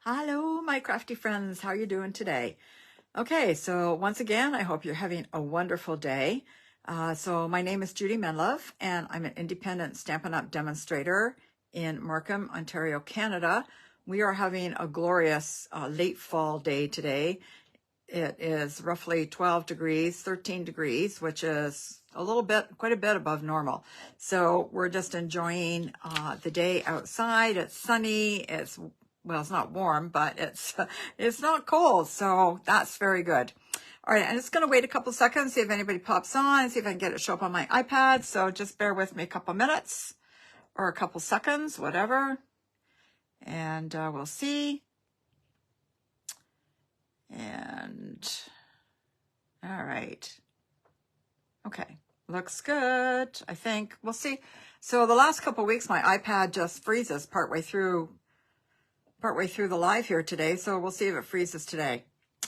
Hello, my crafty friends. How are you doing today? Okay, so once again, I hope you're having a wonderful day. So my name is Judy Menlove, and I'm an independent Stampin' Up! Demonstrator in Markham, Ontario, Canada. We are having a glorious late fall day today. It is roughly 12 degrees, 13 degrees, which is quite a bit above normal. So we're just enjoying the day outside. It's sunny. Well, it's not warm, but it's not cold. So that's very good. All right, I'm just going to wait a couple seconds, see if anybody pops on, see if I can get it to show up on my iPad. So just bear with me a couple minutes or a couple seconds, whatever. And we'll see. And all right. Okay. Looks good. I think we'll see. So the last couple of weeks, my iPad just freezes partway through the live here today. So we'll see if it freezes today.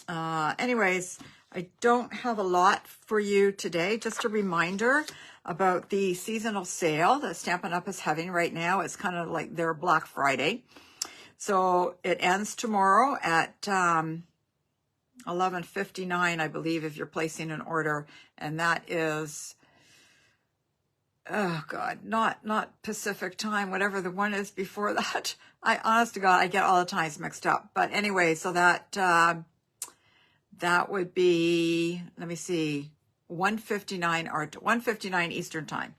Anyways, I don't have a lot for you today. Just a reminder about the seasonal sale that Stampin' Up! Is having right now. It's kind of like their Black Friday. So it ends tomorrow at 11:59, I believe, if you're placing an order, and that is, oh God, not Pacific time, whatever the one is before that. Honest to God, I get all the times mixed up. But anyway, so that would be, let me see, 1:59 or 1:59 Eastern time.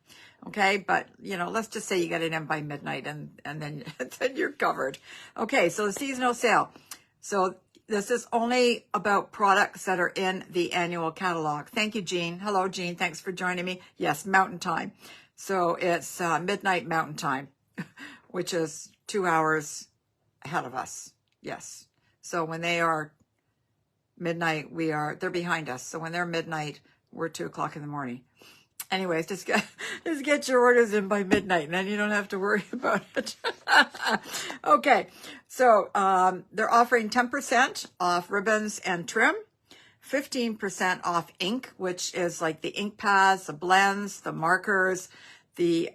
Okay, but let's just say you get it in by midnight, and then then you're covered. Okay, so the seasonal sale. So this is only about products that are in the annual catalog. Thank you, Jean. Hello, Jean. Thanks for joining me. Yes, Mountain Time. So it's midnight Mountain Time, which is 2 hours ahead of us. Yes. So when they are midnight, they're behind us. So when they're midnight, we're 2 o'clock in the morning. Anyways, just get your orders in by midnight, and then you don't have to worry about it. Okay, so they're offering 10% off ribbons and trim, 15% off ink, which is like the ink pads, the blends, the markers, the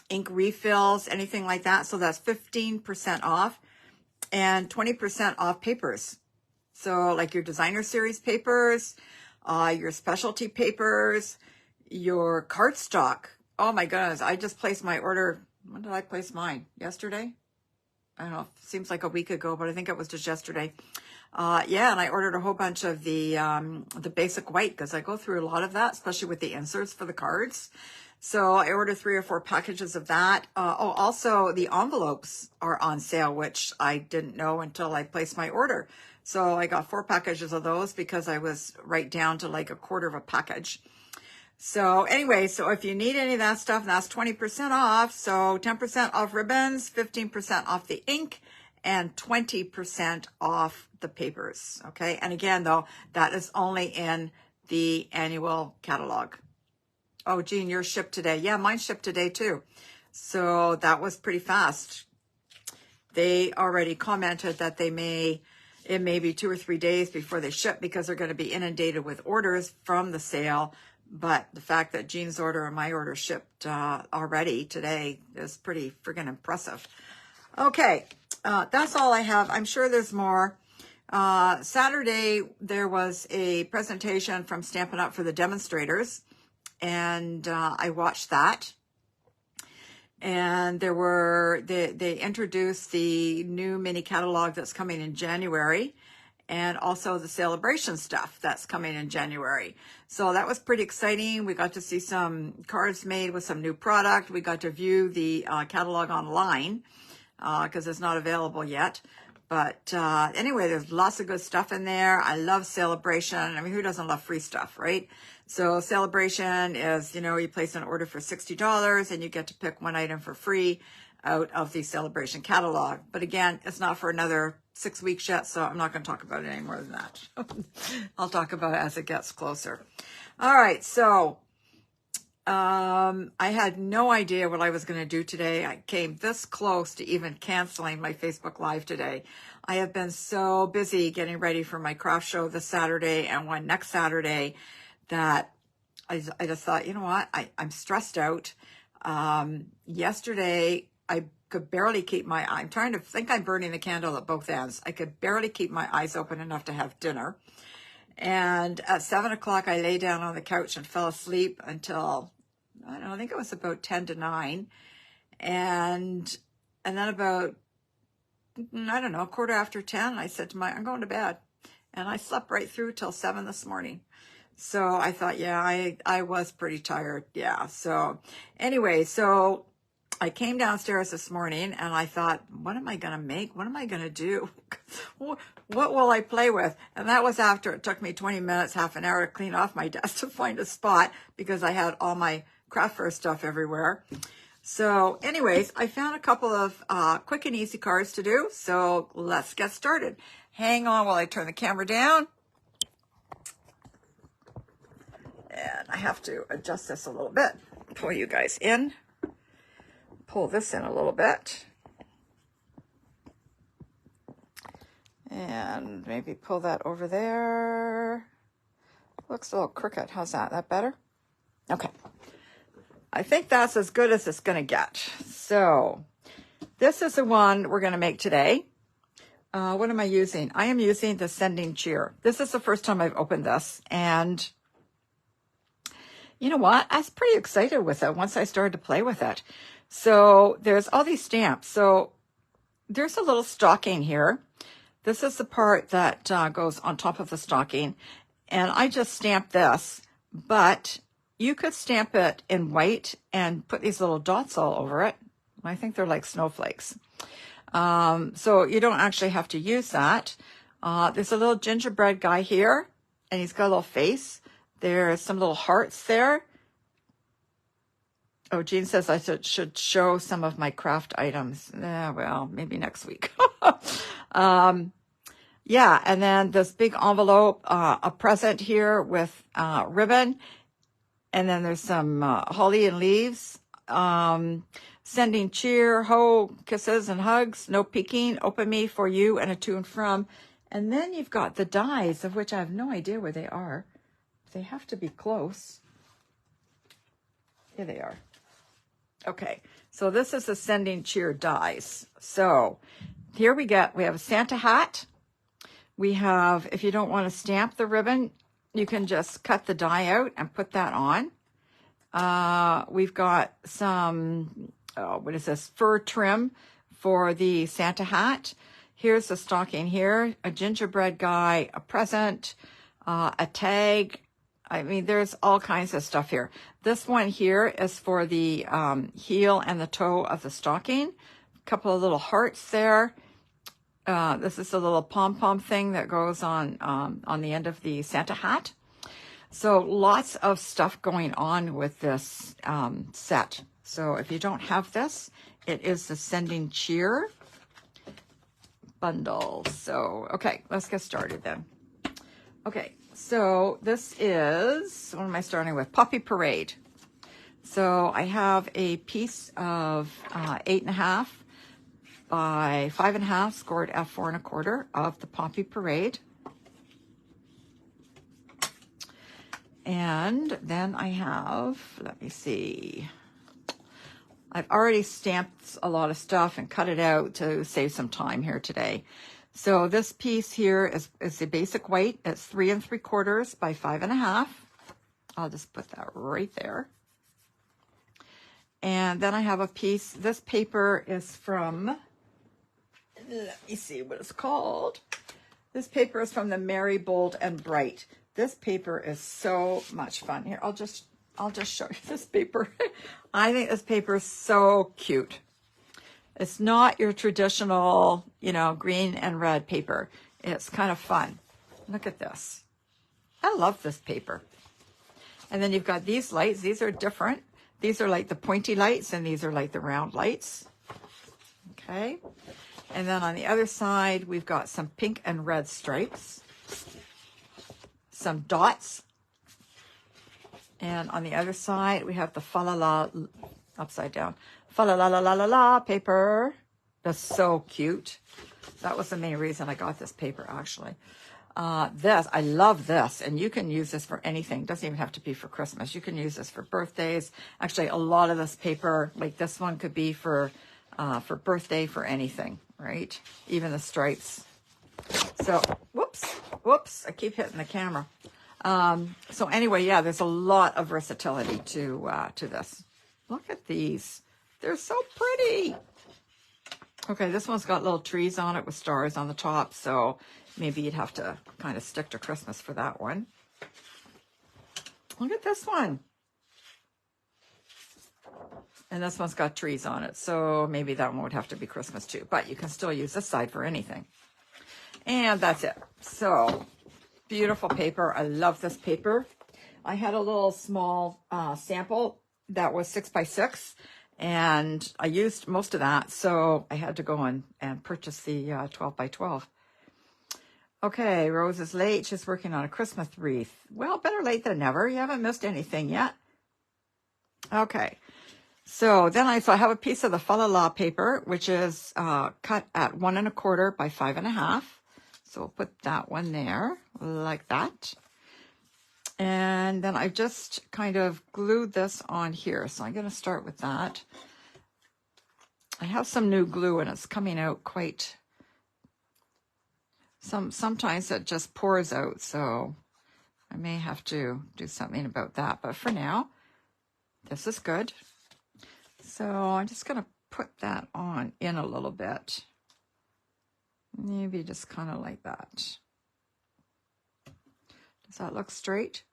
ink refills, anything like that. So that's 15% off, and 20% off papers. So like your designer series papers, your specialty papers, your cardstock. Oh my goodness, I just placed my order. When did I place mine? Yesterday? I don't know, seems like a week ago, but I think it was just yesterday. Yeah, and I ordered a whole bunch of the basic white, because I go through a lot of that, especially with the inserts for the cards. So I ordered 3 or 4 packages of that. Also the envelopes are on sale, which I didn't know until I placed my order. So I got 4 packages of those because I was right down to like a quarter of a package. So anyway, so if you need any of that stuff, that's 20% off. So 10% off ribbons, 15% off the ink, and 20% off the papers. Okay. And again, though, that is only in the annual catalog. Oh, Jean, yours shipped today. Yeah, mine shipped today too. So that was pretty fast. They already commented that it may be 2 or 3 days before they ship, because they're going to be inundated with orders from the sale. But the fact that Jean's order and my order shipped already today is pretty friggin' impressive. Okay, that's all I have. I'm sure there's more. Saturday, there was a presentation from Stampin' Up! For the demonstrators, and I watched that. And they introduced the new mini catalog that's coming in January, and also the celebration stuff that's coming in January. So that was pretty exciting. We got to see some cards made with some new product. We got to view the catalog online because it's not available yet. But anyway, there's lots of good stuff in there. I love celebration. I mean, who doesn't love free stuff, right? So celebration is, you place an order for $60 and you get to pick one item for free out of the celebration catalog. But again, it's not for another 6 weeks yet, so I'm not going to talk about it any more than that. I'll talk about it as it gets closer. All right, so I had no idea what I was going to do today. I came this close to even canceling my Facebook Live today. I have been so busy getting ready for my craft show this Saturday and one next Saturday that I just thought, you know what, I'm stressed out. Yesterday, I could barely keep my eye. I'm trying to think I'm burning the candle at both ends. I could barely keep my eyes open enough to have dinner. And at 7 o'clock, I lay down on the couch and fell asleep until, I don't know, I think it was about 10 to 9. And then about, I don't know, a quarter after 10, I said to I'm going to bed. And I slept right through till 7 this morning. So I thought, yeah, I was pretty tired. Yeah. So anyway, so I came downstairs this morning and I thought, what am I going to make? What am I going to do? What will I play with? And that was after it took me 20 minutes, half an hour to clean off my desk to find a spot because I had all my craft fair stuff everywhere. So anyways, I found a couple of quick and easy cards to do. So let's get started. Hang on while I turn the camera down. And I have to adjust this a little bit. Pull you guys in. Pull this in a little bit. And maybe pull that over there. Looks a little crooked. How's that? That better? Okay. I think that's as good as it's going to get. So this is the one we're going to make today. What am I using? I am using the Sending Cheer. This is the first time I've opened this. And you know what? I was pretty excited with it once I started to play with it. So there's all these stamps. So there's a little stocking here. This is the part that goes on top of the stocking. And I just stamped this, but you could stamp it in white and put these little dots all over it. I think they're like snowflakes. So you don't actually have to use that. There's a little gingerbread guy here, and he's got a little face. There's some little hearts there. Oh, Jean says I should show some of my craft items. Well, maybe next week. Yeah, and then this big envelope, a present here with ribbon. And then there's some holly and leaves. Sending cheer, ho, kisses and hugs, no peeking, open me for you, and a to and from. And then you've got the dies, of which I have no idea where they are. They have to be close. Here they are. Okay, so this is the Sending Cheer dies. So here we have a Santa hat. We have, if you don't want to stamp the ribbon, you can just cut the die out and put that on. We've got some, what is this, fur trim for the Santa hat. Here's the stocking here, a gingerbread guy, a present, a tag. I mean, there's all kinds of stuff here. This one here is for the heel and the toe of the stocking. A couple of little hearts there. This is a little pom-pom thing that goes on the end of the Santa hat. So lots of stuff going on with this set. So if you don't have this, it is the Sending Cheer bundle. So, okay, let's get started then. Okay, so this is, what am I starting with? Poppy Parade. So I have a piece of 8.5 by 5.5 scored F4 1/4 of the Poppy Parade. And then I have, let me see, I've already stamped a lot of stuff and cut it out to save some time here today. So this piece here is the basic white. It's 3 3/4 by 5.5. I'll just put that right there. And then I have a piece, this paper is from, let me see what it's called. This paper is from the Merry, Bold, and Bright. This paper is so much fun. Here, I'll just show you this paper. I think this paper is so cute. It's not your traditional, you know, green and red paper. It's kind of fun. Look at this. I love this paper. And then you've got these lights. These are different. These are like the pointy lights, and these are like the round lights. Okay. And then on the other side, we've got some pink and red stripes. Some dots. And on the other side, we have the fa-la-la, upside down, fa-la-la-la-la-la paper. That's so cute. That was the main reason I got this paper, actually. I love this, and you can use this for anything. It doesn't even have to be for Christmas. You can use this for birthdays. Actually, a lot of this paper, like this one, could be for for birthday, for anything, right? Even the stripes. So, whoops, I keep hitting the camera. So anyway, yeah, there's a lot of versatility to this. Look at these. They're so pretty. Okay, this one's got little trees on it with stars on the top, so maybe you'd have to kind of stick to Christmas for that one. Look at this one. And this one's got trees on it, so maybe that one would have to be Christmas too, but you can still use this side for anything. And that's it. So, beautiful paper. I love this paper. I had a little small sample that was 6x6, and I used most of that, so I had to go and purchase the 12x12. Okay, Rose is late. She's working on a Christmas wreath. Well, better late than never. You haven't missed anything yet. Okay, so then I have a piece of the Fa La La paper, which is cut at 1 1/4 by 5 1/2. So we'll put that one there, like that. And then I just kind of glued this on here. So I'm going to start with that. I have some new glue and it's coming out quite... Sometimes it just pours out, so I may have to do something about that. But for now, this is good. So I'm just going to put that on in a little bit. Maybe just kind of like that. Does that look straight?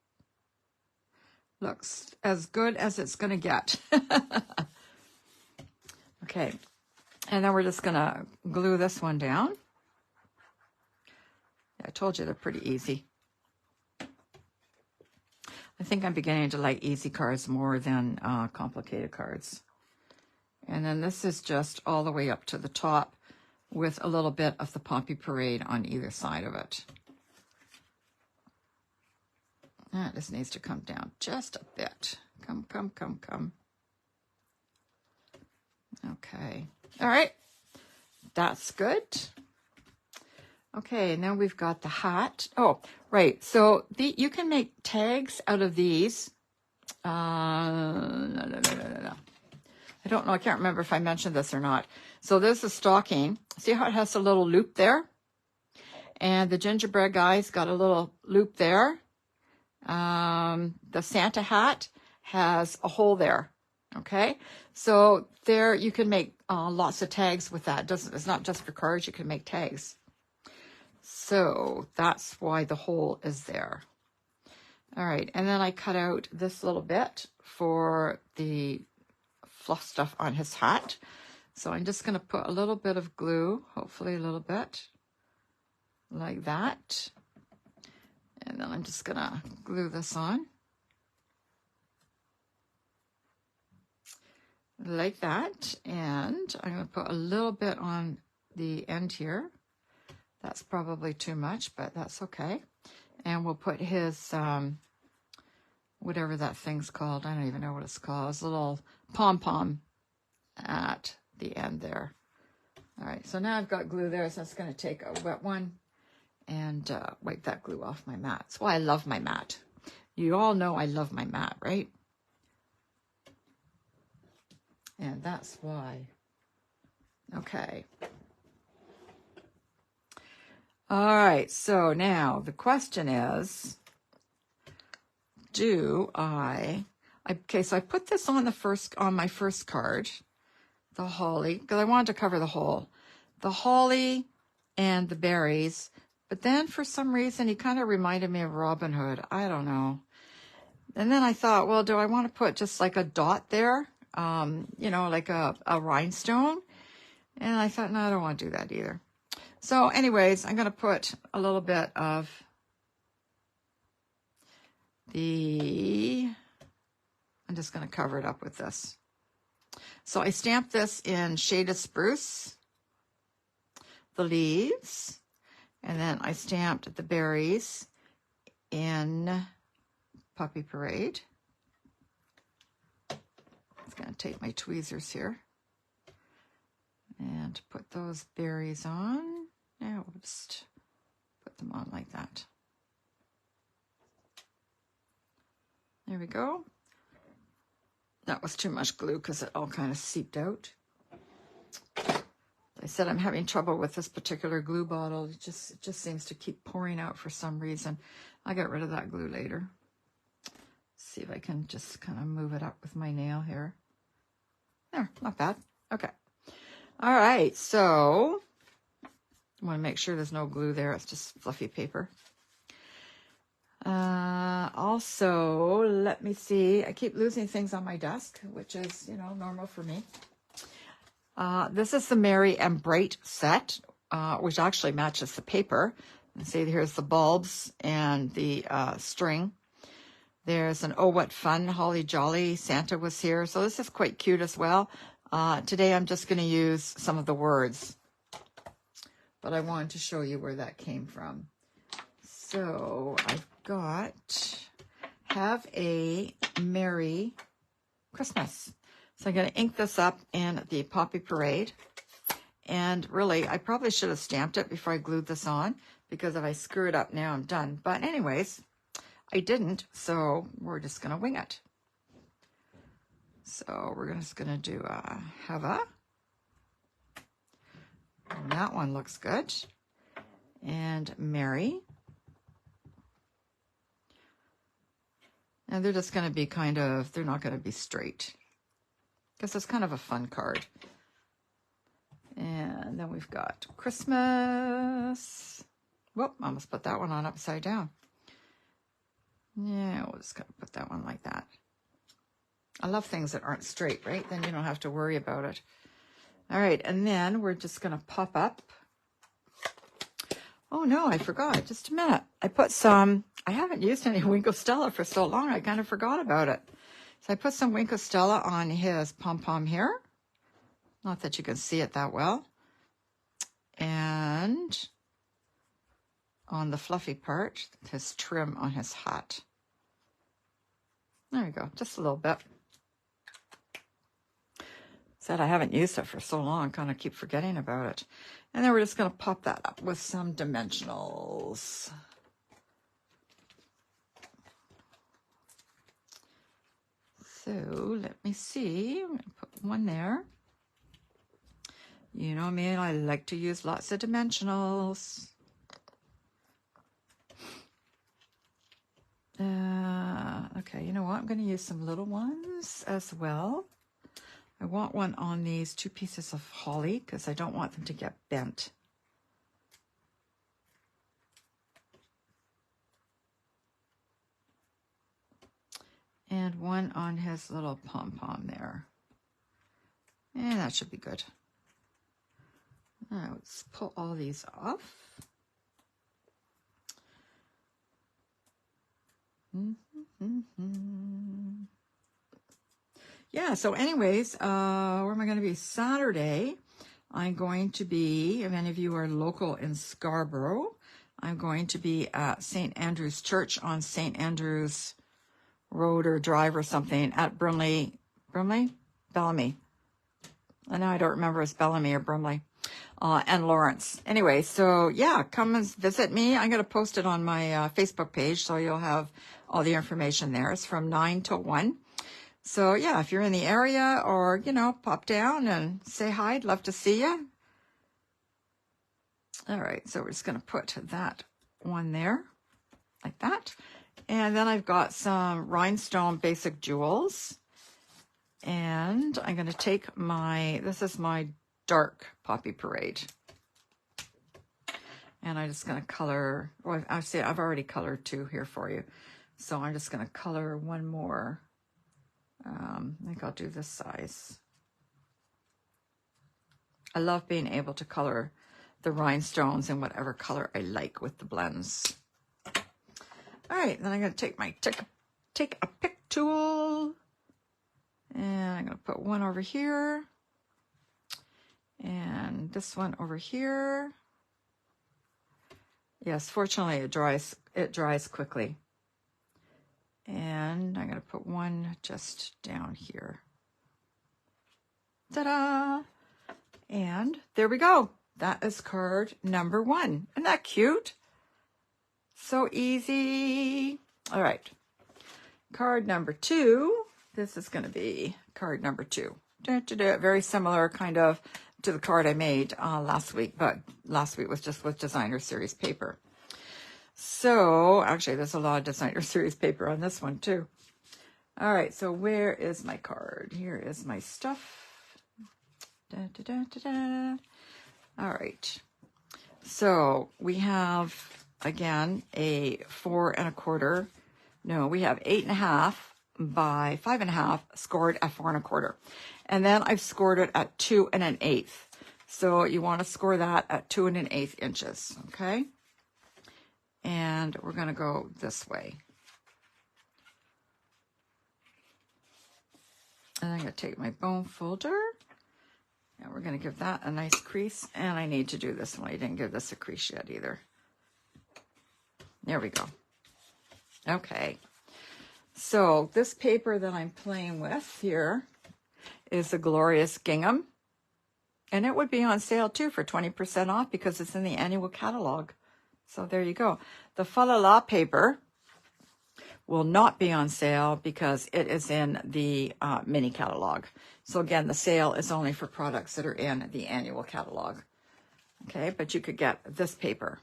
Looks as good as it's going to get. Okay. And then we're just going to glue this one down. I told you they're pretty easy. I think I'm beginning to like easy cards more than complicated cards. And then this is just all the way up to the top with a little bit of the Poppy Parade on either side of it. That just needs to come down just a bit. Come. Okay. All right. That's good. Okay, now we've got the hat. Oh, right. So you can make tags out of these. No. I don't know. I can't remember if I mentioned this or not. So this is stocking. See how it has a little loop there? And the gingerbread guy's got a little loop there. The Santa hat has a hole there. Okay, so there you can make lots of tags with that. It's not just for cards. You can make tags. So that's why the hole is there. All right, and then I cut out this little bit for the fluff stuff on his hat. So I'm just going to put a little bit of glue, hopefully a little bit, like that. And then I'm just going to glue this on. Like that. And I'm going to put a little bit on the end here. That's probably too much, but that's okay. And we'll put his, whatever that thing's called. I don't even know what it's called. It's a little pom-pom at the end there. All right, so now I've got glue there, so I'm just going to take a wet one and wipe that glue off my mat. That's why I love my mat. You all know I love my mat, right? And that's why. Okay. All right, so now the question is, okay, so I put this on my first card, the holly, because I wanted to cover the holly and the berries, but then for some reason he kind of reminded me of Robin Hood. I don't know. And then I thought, well, do I want to put just like a dot there, like a rhinestone? And I thought, no, I don't want to do that either. So anyways, I'm going to put a little bit of I'm just going to cover it up with this. So I stamped this in Shaded Spruce, the leaves, and then I stamped the berries in Poppy Parade. I'm going to take my tweezers here and put those berries on. Now we'll just put them on like that. There we go. That was too much glue because it all kind of seeped out. I said I'm having trouble with this particular glue bottle. It just seems to keep pouring out for some reason. I'll get rid of that glue later. See if I can just kind of move it up with my nail here. There, not bad. Okay. All right, so I want to make sure there's no glue there. It's just fluffy paper. Also, let me see. I keep losing things on my desk, which is, you know, normal for me. This is the Merry and Bright set, which actually matches the paper. And see, here's the bulbs and the string. There's an Oh What Fun, Holly Jolly, Santa was here. So this is quite cute as well. Today I'm just going to use some of the words, but I wanted to show you where that came from. So I've got, have a Merry Christmas. So I'm going to ink this up in the Poppy Parade. And really, I probably should have stamped it before I glued this on, because if I screw it up now, I'm done. But anyways, I didn't, so we're just going to wing it. So we're just going to do a Heva. And that one looks good. And Merry. And they're just going to be kind of, they're not going to be straight, because it's kind of a fun card. And then we've got Christmas. Whoop, I almost put that one on upside down. Yeah, we'll just kind of put that one like that. I love things that aren't straight, right? Then you don't have to worry about it. All right, and then we're just going to pop up. Oh, no, I forgot. Just a minute. I put some, I haven't used any Winkle Stella for so long, I kind of forgot about it. So I put some Winkle Stella on his pom-pom here. Not that you can see it that well. And on the fluffy part, his trim on his hat. There we go, just a little bit. Said I haven't used it for so long, kind of keep forgetting about it. And then we're just going to pop that up with some dimensionals. So let me see, I'm going to put one there. You know me, I like to use lots of dimensionals. Okay, you know what? I'm going to use some little ones as well. I want one on these 2 pieces of holly because I don't want them to get bent. And one on his little pom-pom there. And that should be good. Now let's pull all these off. Yeah, so anyways, where am I going to be? Saturday, I'm going to be, if any of you are local in Scarborough, I'm going to be at St. Andrew's Church on St. Andrew's Road or Drive or something at Bellamy. I know I don't remember if it's Bellamy or Brumley. And Lawrence. Anyway, so yeah, come and visit me. I'm going to post it on my Facebook page, so you'll have all the information there. It's from 9 till 1. So yeah, if you're in the area or, you know, pop down and say hi. I'd love to see you. All right, so we're just going to put that one there like that. And then I've got some rhinestone basic jewels. And I'm going to take my, this is my dark Poppy Parade. And I'm just going to color, well, actually I've already colored 2 here for you. So I'm just going to color one more. I think I'll do this size. I love being able to color the rhinestones in whatever color I like with the blends. All right, then I'm going to take my take a pick tool. And I'm going to put one over here. And this one over here. Yes, fortunately it dries quickly. And I'm going to put one just down here. Ta-da! And there we go. That is card number 1. Isn't that cute? So easy. All right. Card number 2. This is going to be card number 2. Very similar kind of to the card I made last week, but last week was just with designer series paper. So actually there's a lot of designer series paper on this one too. All right, so where is my card? Here is my stuff. Da, da, da, da, da. All right, so we have again a 4 1/4. No, we have 8 1/2 by 5 1/2 scored at 4 1/4, and then I've scored it at 2 1/8. So you want to score that at 2 1/8 inches, okay? And we're going to go this way. And I'm going to take my bone folder, and we're going to give that a nice crease. And I need to do this one. I didn't give this a crease yet either. There we go. Okay. So this paper that I'm playing with here is the Glorious Gingham. And it would be on sale too for 20% off because it's in the annual catalog. So there you go. The Fa La La paper will not be on sale because it is in the mini catalog. So again, the sale is only for products that are in the annual catalog. Okay, but you could get this paper.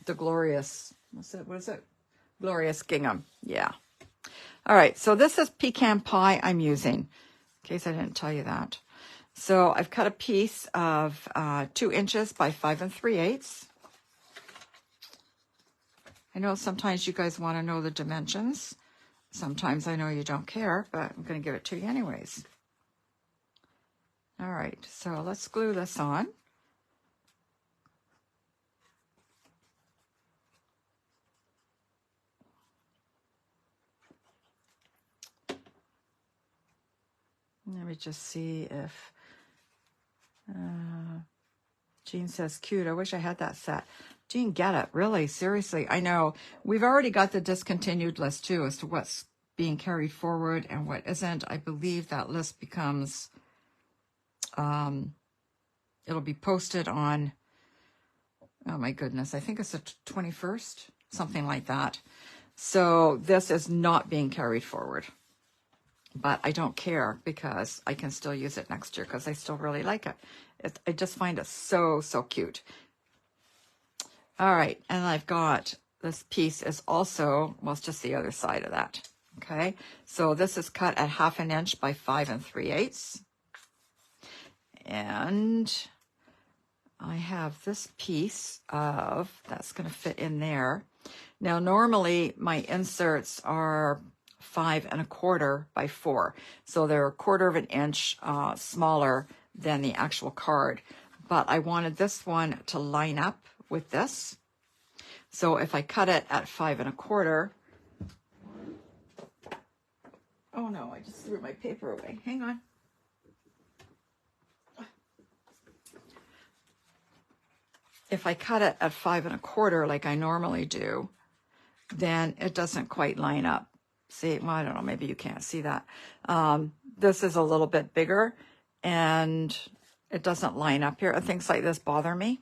The Glorious, what is it? Glorious Gingham, yeah. All right, so this is pecan pie I'm using, in case I didn't tell you that. So I've cut a piece of 2 inches by 5 3/8. I know sometimes you guys want to know the dimensions. Sometimes I know you don't care, but I'm going to give it to you anyways. All right, so let's glue this on. Let me just see if Jean says cute. I wish I had that set. Jean, get it. Really, seriously. I know we've already got the discontinued list too as to what's being carried forward and what isn't. I believe that list becomes, it'll be posted on, oh my goodness, I think it's the 21st, something like that. So this is not being carried forward. But I don't care because I can still use it next year because I still really like it. I just find it so, so cute. All right, and I've got, this piece is also, well, it's just the other side of that, okay? So this is cut at 1/2 inch by 5 3/8. And I have this piece of, that's gonna fit in there. Now, normally my inserts are 5 1/4 by 4. So they're 1/4 of an inch smaller than the actual card. But I wanted this one to line up with this. So if I cut it at 5 1/4, oh no, I just threw my paper away. Hang on. If I cut it at 5 1/4 like I normally do, then it doesn't quite line up. See, well, I don't know, maybe you can't see that. This is a little bit bigger and it doesn't line up here. Things like this bother me.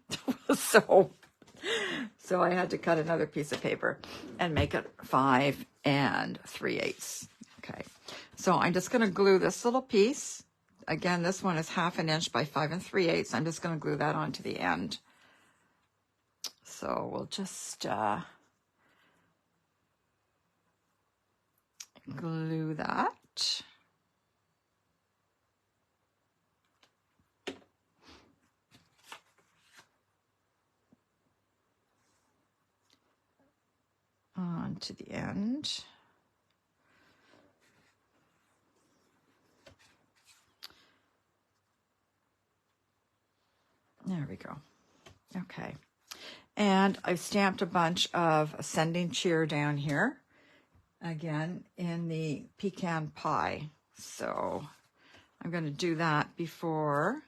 So I had to cut another piece of paper and make it 5 3/8. Okay, so I'm just gonna glue this little piece. Again, this one is 1/2 inch by 5 3/8. I'm just gonna glue that onto the end. So we'll just glue that. Onto the end. There we go. Okay. And I've stamped a bunch of ascending cheer down here. Again, in the pecan pie. So I'm going to do that before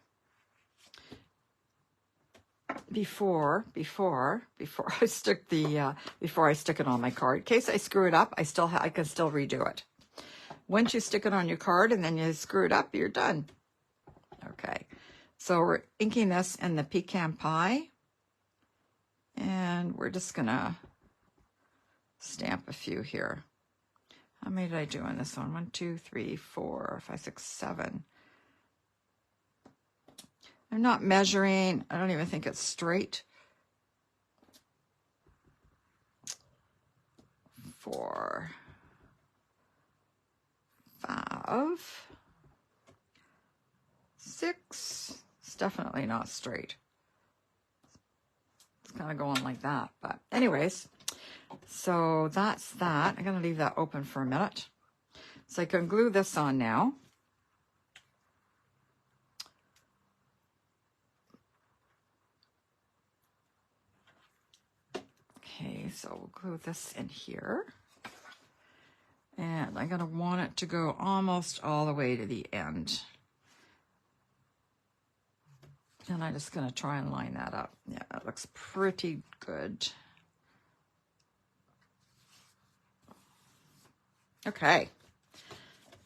I stick the before I stick it on my card. In case I screw it up, I can still redo it. Once you stick it on your card and then you screw it up, you're done. Okay, so we're inking this in the pecan pie, and we're just gonna stamp a few here. How many did I do on this one? 1, 2, 3, 4, 5, 6, 7. I'm not measuring. I don't even think it's straight. 4, 5, 6. It's definitely not straight. It's kind of going like that. But anyways, so that's that. I'm going to leave that open for a minute. So I can glue this on now. Okay, so we'll glue this in here. And I'm going to want it to go almost all the way to the end. And I'm just going to try and line that up. Yeah, that looks pretty good. Okay,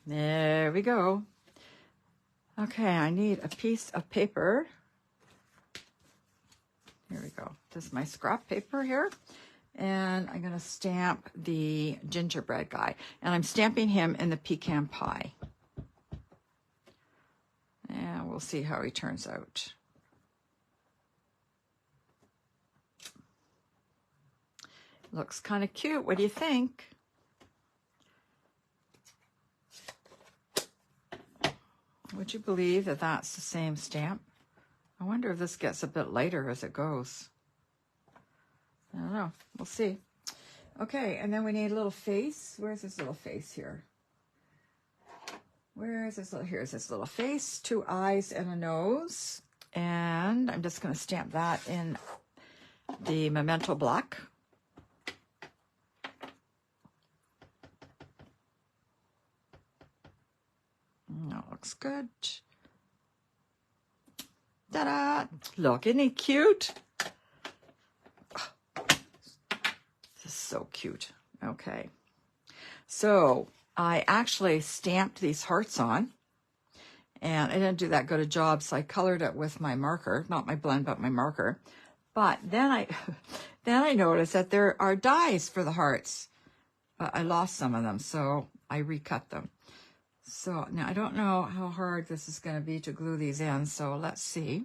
there we go. Okay, I need a piece of paper. Here we go. This is my scrap paper here. And I'm going to stamp the gingerbread guy. And I'm stamping him in the pecan pie. And we'll see how he turns out. Looks kind of cute. What do you think? Would you believe that that's the same stamp? I wonder if this gets a bit lighter as it goes. I don't know. We'll see. Okay, and then we need a little face. Where's this little face here? Where is this little? Here's this little face, 2 eyes and a nose. And I'm just going to stamp that in the Memento Black. That looks good. Ta-da! Look, isn't he cute? This is so cute. Okay. So I actually stamped these hearts on, and I didn't do that good a job, so I colored it with my marker, not my blend, but my marker. But then I noticed that there are dies for the hearts, but I lost some of them, so I recut them. So now I don't know how hard this is going to be to glue these in, so let's see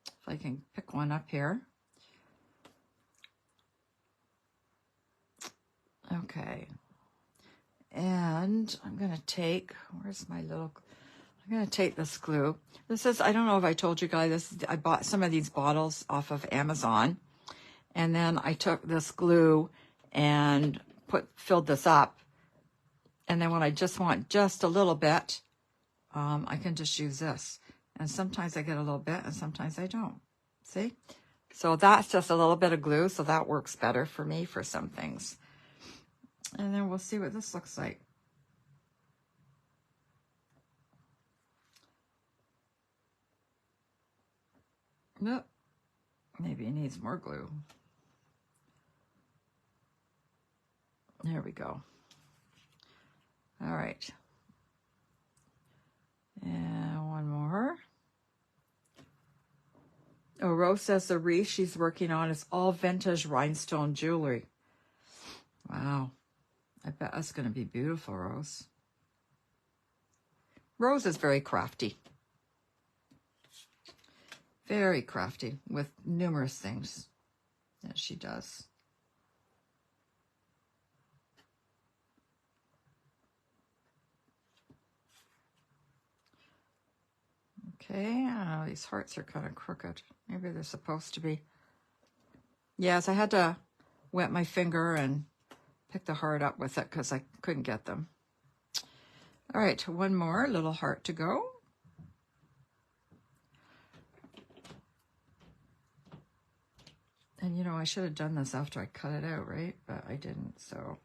if I can pick one up here. Okay. And I'm going to take, where's my little, I'm going to take this glue. This is, I don't know if I told you guys this, I bought some of these bottles off of Amazon. And then I took this glue and filled this up. And then when I just want just a little bit, I can just use this. And sometimes I get a little bit and sometimes I don't. See? So that's just a little bit of glue. So that works better for me for some things. And then we'll see what this looks like. Nope. Maybe it needs more glue. There we go. All right. And one more. Oh, Rose says the wreath she's working on is all vintage rhinestone jewelry. Wow. I bet that's going to be beautiful, Rose. Rose is very crafty. Very crafty with numerous things that she does. Okay, I don't know, these hearts are kind of crooked. Maybe they're supposed to be. Yes, I had to wet my finger and pick the heart up with it because I couldn't get them. All right, one more little heart to go. And you know, I should have done this after I cut it out, right? But I didn't, so.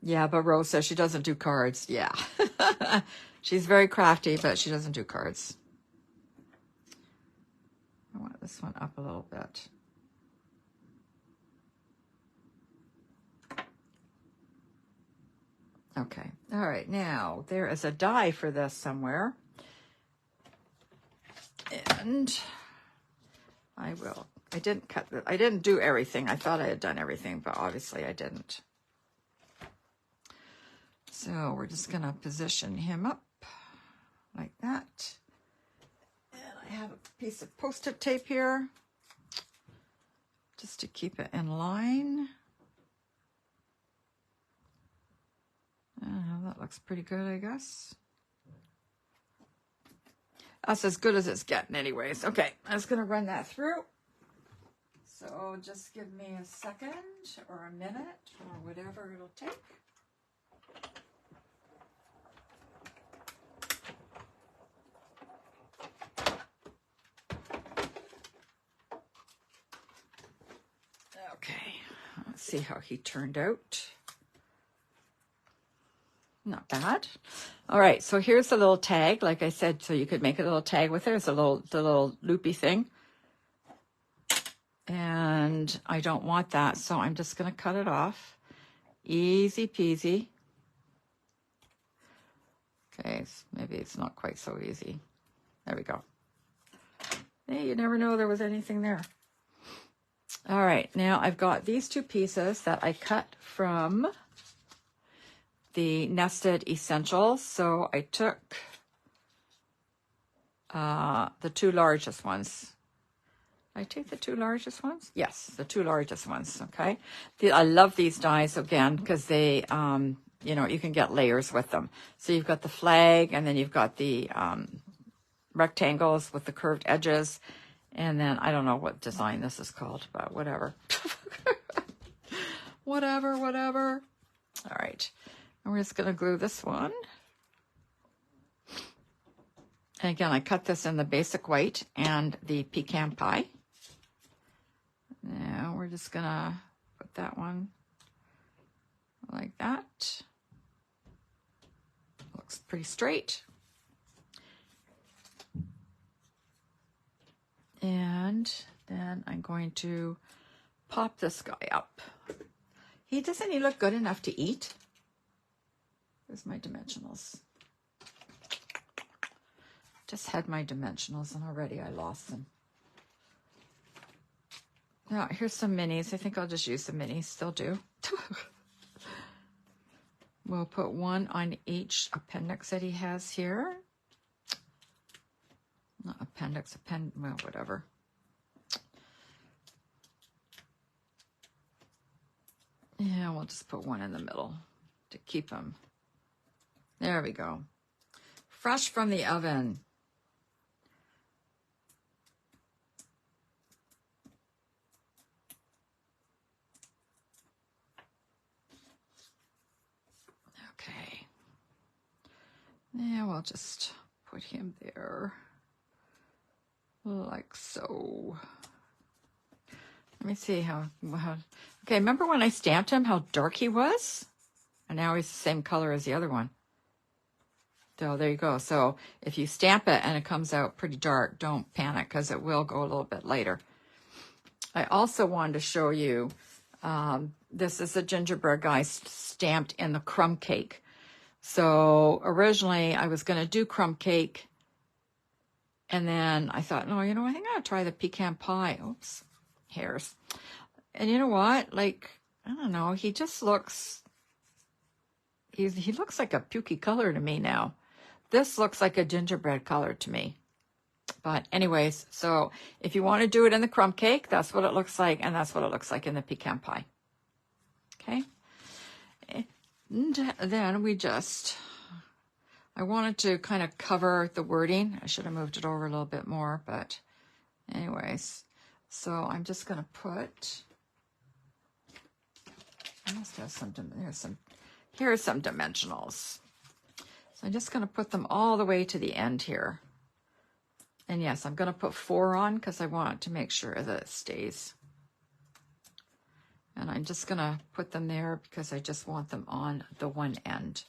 Yeah, but Rose says she doesn't do cards. Yeah. She's very crafty, but she doesn't do cards. I want this one up a little bit. Okay. All right. Now, there is a die for this somewhere. And I didn't do everything. I thought I had done everything, but obviously I didn't. So we're just going to position him up like that. And I have a piece of Post-it tape here just to keep it in line. That looks pretty good, I guess. That's as good as it's getting anyways. Okay, I was going to run that through. So just give me a second or a minute or whatever it'll take. Okay, let's see how he turned out. Not bad. All right, so here's the little tag, like I said, so you could make a little tag with it. It's the little loopy thing. And I don't want that, so I'm just going to cut it off. Easy peasy. Okay, so maybe it's not quite so easy. There we go. Hey, you never know there was anything there. All right, now I've got these two pieces that I cut from the Nested Essentials. So I took the two largest ones. Did I take the two largest ones? Yes, the two largest ones, okay? I love these dies, again, because they, you know, you can get layers with them. So you've got the flag, and then you've got the rectangles with the curved edges. And then, I don't know what design this is called, but whatever. whatever. All right. And we're just going to glue this one. And again, I cut this in the basic white and the pecan pie. Now we're just going to put that one like that. Looks pretty straight. And then I'm going to pop this guy up. Doesn't he look good enough to eat? There's my dimensionals. Just had my dimensionals and already I lost them. Now, here's some minis. I think I'll just use the minis. Still do. We'll put one on each appendix that he has here. Not appendix, well, whatever. Yeah, we'll just put one in the middle to keep him. There we go. Fresh from the oven. Okay. Now I'll just put him there. Like so. Let me see how, okay, remember when I stamped him, how dark he was? And now he's the same color as the other one. So there you go. So if you stamp it and it comes out pretty dark, don't panic because it will go a little bit lighter. I also wanted to show you, this is a gingerbread guy stamped in the crumb cake. So originally I was going to do crumb cake. And then I thought, no, you know, I think I'll try the pecan pie. Oops, hairs. And you know what? Like, I don't know. He just looks, he looks like a pukey color to me now. This looks like a gingerbread color to me. But anyways, so if you want to do it in the crumb cake, that's what it looks like. And that's what it looks like in the pecan pie. Okay. And then we just... I wanted to kind of cover the wording. I should have moved it over a little bit more, but anyways. So I'm just going to put, I must have some, here are some dimensionals. So I'm just going to put them all the way to the end here. And yes, I'm going to put 4 on because I want to make sure that it stays. And I'm just going to put them there because I just want them on the one end.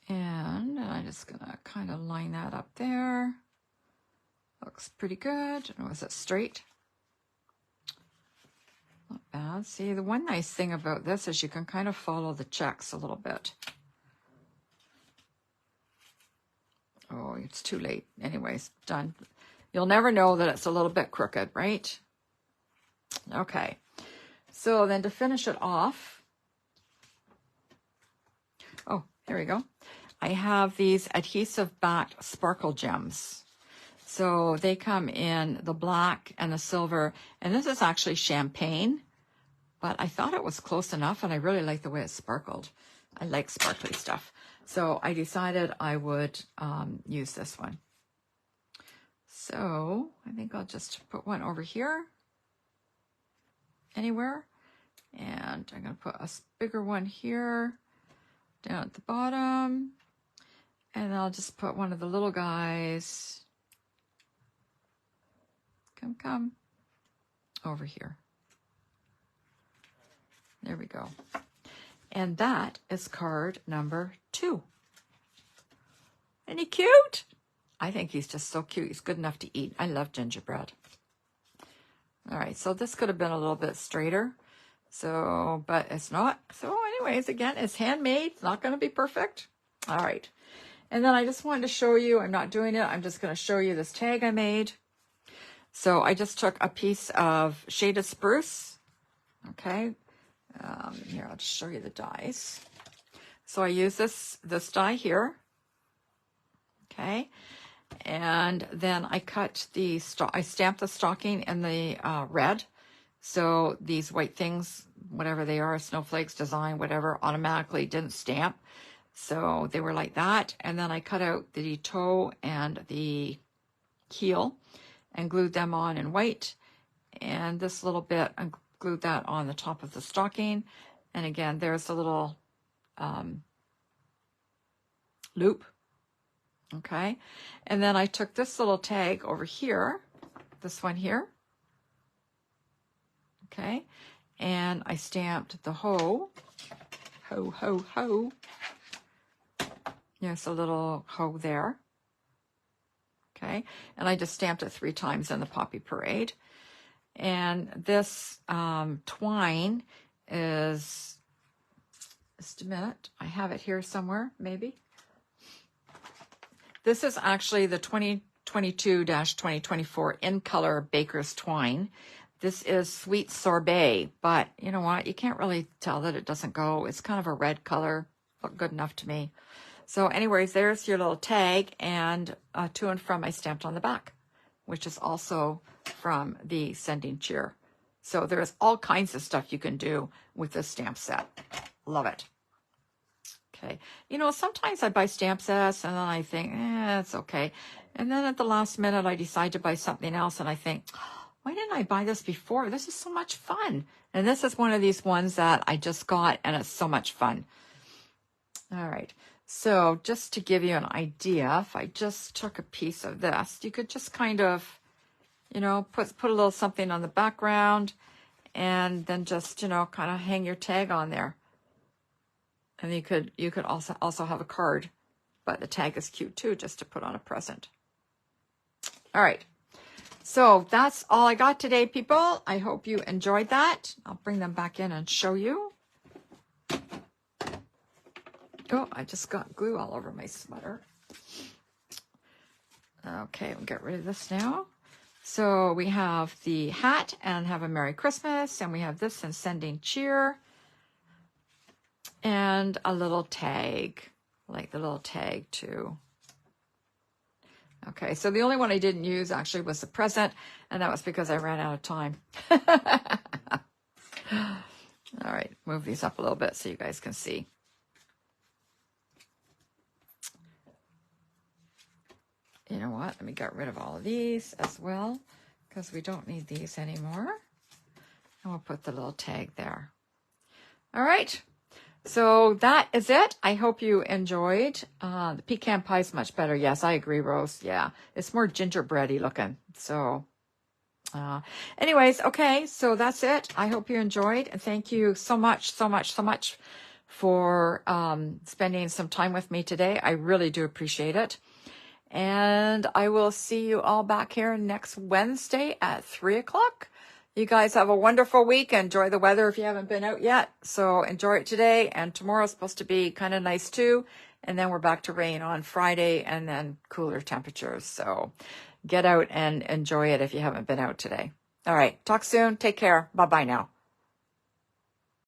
And I'm just going to kind of line that up there. Looks pretty good. And was it straight? Not bad. See, the one nice thing about this is you can kind of follow the checks a little bit. Oh, it's too late. Anyways, done. You'll never know that it's a little bit crooked, right? Okay. So then to finish it off, oh, here we go. I have these adhesive backed sparkle gems. So they come in the black and the silver, and this is actually champagne, but I thought it was close enough, and I really like the way it sparkled. I like sparkly stuff. So I decided I would use this one. So I think I'll just put one over here, anywhere. And I'm going to put a bigger one here, down at the bottom. And I'll just put one of the little guys, come, over here. There we go. And that is card number 2. Isn't he cute? I think he's just so cute. He's good enough to eat. I love gingerbread. All right, so this could have been a little bit straighter. So, but it's not. So anyways, again, it's handmade. It's not going to be perfect. All right. And then I just wanted to show you, I'm not doing it. I'm just going to show you this tag I made. So I just took a piece of Shaded Spruce. Okay. Here, I'll just show you the dies. So I use this die here. Okay. And then I cut I stamped the stocking in the red. So these white things, whatever they are, snowflakes, design, whatever, automatically didn't stamp. So they were like that. And then I cut out the toe and the heel and glued them on in white. And this little bit, I glued that on the top of the stocking. And again, there's the little loop. Okay. And then I took this little tag over here, this one here. Okay. And I stamped the ho, ho, ho. There's a little ho there. Okay. And I just stamped it 3 times in the Poppy Parade. And this twine is, just a minute, I have it here somewhere, maybe. This is actually the 2022-2024 in color Baker's twine. This is Sweet Sorbet, but you know what? You can't really tell that it doesn't go. It's kind of a red color. Looked good enough to me. So anyways, there's your little tag, and to and from I stamped on the back, which is also from the Sending Cheer. So there's all kinds of stuff you can do with this stamp set. Love it. Okay. You know, sometimes I buy stamp sets and then I think, it's okay. And then at the last minute, I decide to buy something else and I think, why didn't I buy this before? This is so much fun. And this is one of these ones that I just got and it's so much fun. All right. So just to give you an idea, if I just took a piece of this, you could just kind of, you know, put a little something on the background and then just, you know, kind of hang your tag on there. And you could also have a card, but the tag is cute too, just to put on a present. All right. So that's all I got today, people. I hope you enjoyed that. I'll bring them back in and show you. Oh, I just got glue all over my sweater. Okay, we'll get rid of this now. So we have the hat and have a Merry Christmas, and we have this and Sending Cheer, and a little tag, like the little tag too. Okay, so the only one I didn't use actually was the present, and that was because I ran out of time. All right, move these up a little bit so you guys can see. You know what? Let me get rid of all of these as well, because we don't need these anymore. And we'll put the little tag there. All right. So that is it. I hope you enjoyed. The pecan pie is much better. Yes, I agree, Rose. Yeah, it's more gingerbready looking. So anyways, okay, so that's it. I hope you enjoyed. And thank you so much for spending some time with me today. I really do appreciate it. And I will see you all back here next Wednesday at 3 o'clock. You guys have a wonderful week. Enjoy the weather if you haven't been out yet. So enjoy it today. And tomorrow's supposed to be kind of nice too. And then we're back to rain on Friday and then cooler temperatures. So get out and enjoy it if you haven't been out today. All right. Talk soon. Take care. Bye-bye now.